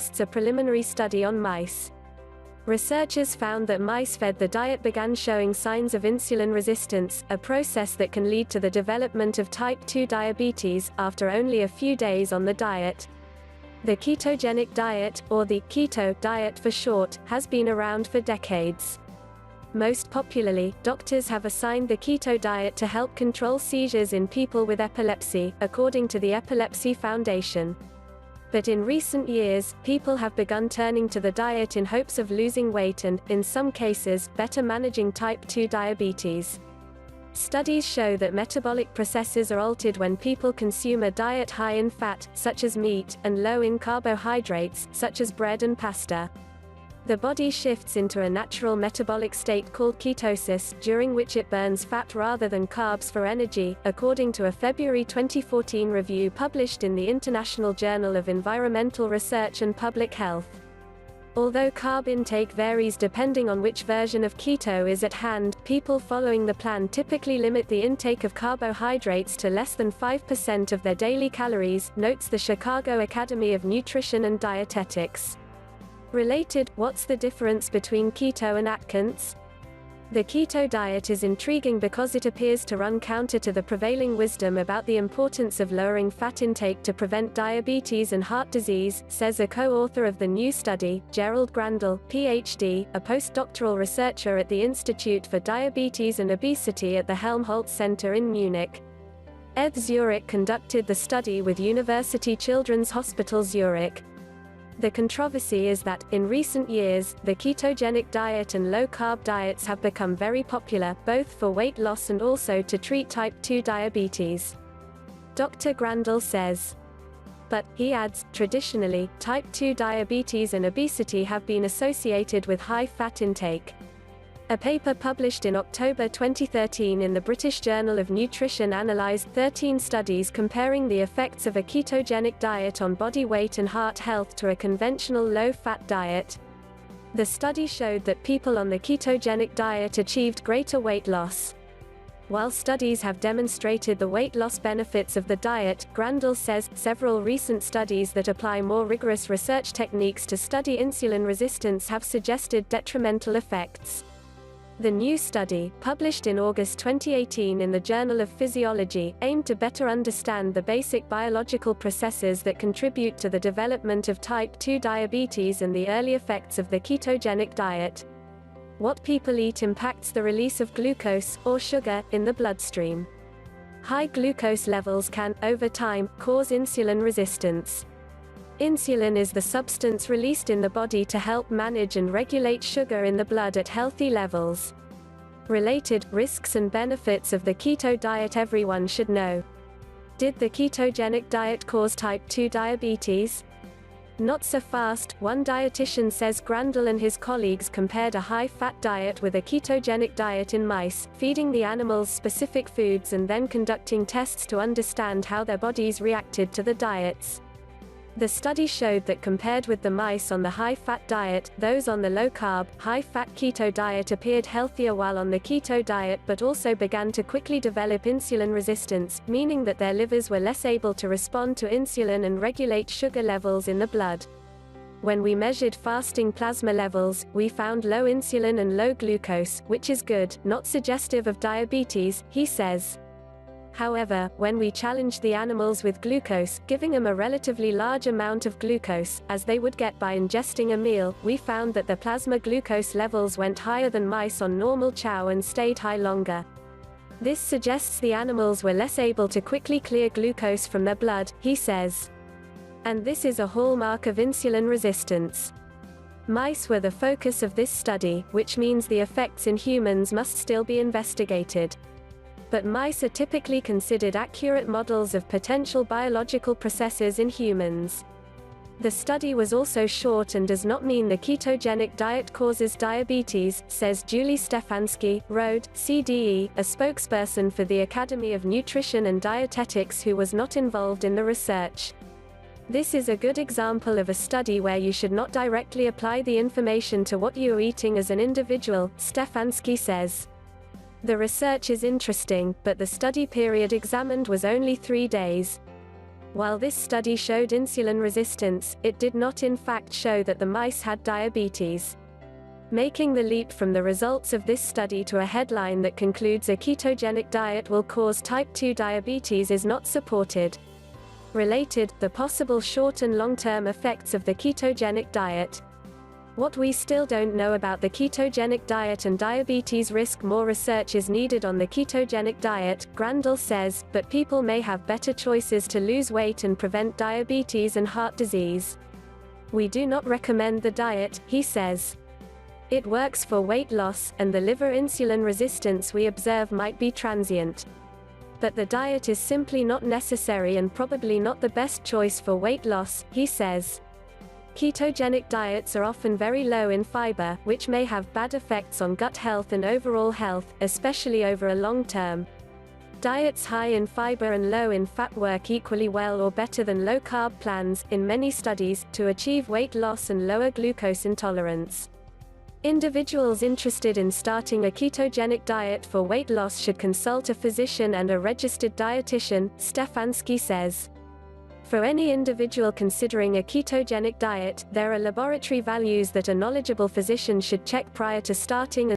suggests a preliminary study on mice. Researchers found that mice fed the diet began showing signs of insulin resistance, a process that can lead to the development of type 2 diabetes, after only a few days on the diet. The ketogenic diet, or the keto diet for short, has been around for decades. Most popularly, doctors have assigned the keto diet to help control seizures in people with epilepsy, according to the Epilepsy Foundation. But in recent years, people have begun turning to the diet in hopes of losing weight and, in some cases, better managing type 2 diabetes. Studies show that metabolic processes are altered when people consume a diet high in fat, such as meat, and low in carbohydrates, such as bread and pasta. The body shifts into a natural metabolic state called ketosis, during which it burns fat rather than carbs for energy, according to a February 2014 review published in the International Journal of Environmental Research and Public Health. Although carb intake varies depending on which version of keto is at hand, people following the plan typically limit the intake of carbohydrates to less than 5% of their daily calories, notes the Chicago Academy of Nutrition and Dietetics. Related, what's the difference between keto and Atkins? The keto diet is intriguing because it appears to run counter to the prevailing wisdom about the importance of lowering fat intake to prevent diabetes and heart disease, says a co-author of the new study, Gerald Grandel, Ph.D., a postdoctoral researcher at the Institute for Diabetes and Obesity at the Helmholtz Center in Munich. ETH Zurich conducted the study with University Children's Hospital Zurich. The controversy is that, in recent years, the ketogenic diet and low-carb diets have become very popular, both for weight loss and also to treat type 2 diabetes. Dr. Grandel says. But, he adds, traditionally, type 2 diabetes and obesity have been associated with high fat intake. A paper published in October 2013 in the British Journal of Nutrition analysed 13 studies comparing the effects of a ketogenic diet on body weight and heart health to a conventional low-fat diet. The study showed that people on the ketogenic diet achieved greater weight loss. While studies have demonstrated the weight loss benefits of the diet, Grandel says, several recent studies that apply more rigorous research techniques to study insulin resistance have suggested detrimental effects. The new study, published in August 2018 in the Journal of Physiology, aimed to better understand the basic biological processes that contribute to the development of type 2 diabetes and the early effects of the ketogenic diet. What people eat impacts the release of glucose, or sugar, in the bloodstream. High glucose levels can, over time, cause insulin resistance. Insulin is the substance released in the body to help manage and regulate sugar in the blood at healthy levels. Related, risks and benefits of the keto diet everyone should know. Did the ketogenic diet cause type 2 diabetes? Not so fast, one dietitian says. Grandel and his colleagues compared a high-fat diet with a ketogenic diet in mice, feeding the animals specific foods and then conducting tests to understand how their bodies reacted to the diets. The study showed that compared with the mice on the high-fat diet, those on the low-carb, high-fat keto diet appeared healthier while on the keto diet but also began to quickly develop insulin resistance, meaning that their livers were less able to respond to insulin and regulate sugar levels in the blood. When we measured fasting plasma levels, we found low insulin and low glucose, which is good, not suggestive of diabetes, he says. However, when we challenged the animals with glucose, giving them a relatively large amount of glucose, as they would get by ingesting a meal, we found that the plasma glucose levels went higher than mice on normal chow and stayed high longer. This suggests the animals were less able to quickly clear glucose from their blood, he says. And this is a hallmark of insulin resistance. Mice were the focus of this study, which means the effects in humans must still be investigated. But mice are typically considered accurate models of potential biological processes in humans. The study was also short and does not mean the ketogenic diet causes diabetes, says Julie Stefanski, Rhode, CDE, a spokesperson for the Academy of Nutrition and Dietetics who was not involved in the research. This is a good example of a study where you should not directly apply the information to what you are eating as an individual, Stefanski says. The research is interesting, but the study period examined was only 3 days. While this study showed insulin resistance, it did not in fact show that the mice had diabetes. Making the leap from the results of this study to a headline that concludes a ketogenic diet will cause type 2 diabetes is not supported. Related, the possible short and long-term effects of the ketogenic diet. What we still don't know about the ketogenic diet and diabetes risk. More research is needed on the ketogenic diet, Grandal says, but people may have better choices to lose weight and prevent diabetes and heart disease. We do not recommend the diet, he says. It works for weight loss, and the liver insulin resistance we observe might be transient. But the diet is simply not necessary and probably not the best choice for weight loss, he says. Ketogenic diets are often very low in fiber, which may have bad effects on gut health and overall health, especially over a long term. Diets high in fiber and low in fat work equally well or better than low-carb plans, in many studies, to achieve weight loss and lower glucose intolerance. Individuals interested in starting a ketogenic diet for weight loss should consult a physician and a registered dietitian, Stefanski says. For any individual considering a ketogenic diet, there are laboratory values that a knowledgeable physician should check prior to starting